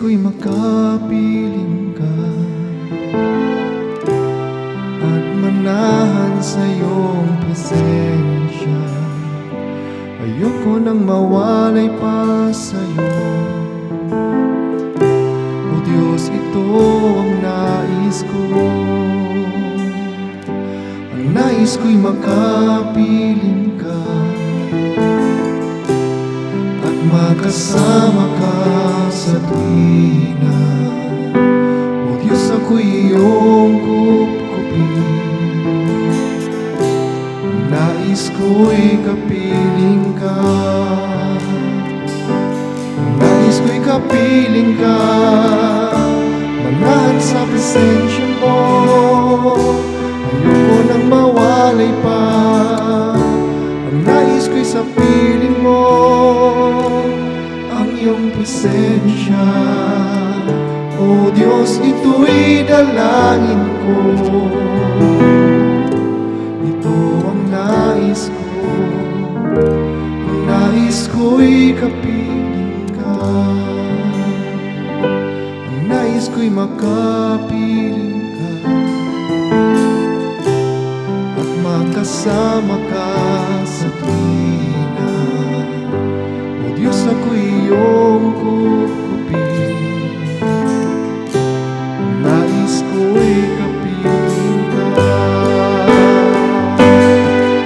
ko'y makapiling ka at manahan sa iyong presensya. Ayoko nang mawalay pa sa'yo. O Diyos, ito ang nais ko. Ang nais ko'y makapiling ka at makasama ka sa tuwina. O Diyos, ako'y iyong kupkupin. Ang nais ko'y kapiling ka. Ang nais ko'y kapiling ka, manahan sa presensya mo. Ayoko nang mawalay pa. Ang nais ko'y sa piling mo, ang iyong presensya. O Diyos, ito'y dalangin ko. Ito ang nais ko. Ang nais ko'y kapiling ka. Ang nais ko'y makapiling ka at makasama ka sa tuwina. O Diyos, ako'y iyong kukupin. Ang nais ko'y kapiling ka.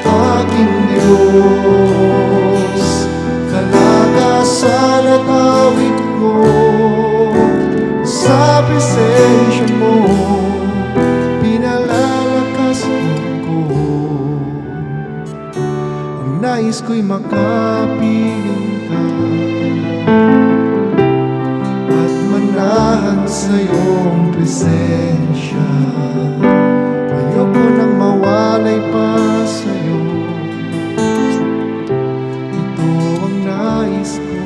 Aking Diyos, kalakasan at awit ko, sa presensya mo pinalalakas ko. Ang nais ko'y makapiling ka at manahan sa iyong presensya. Ayoko nang mawalay pa sa'yo. Ito ang nais ko.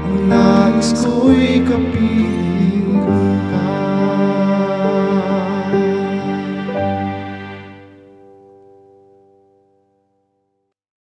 Ang nais ko'y kapiling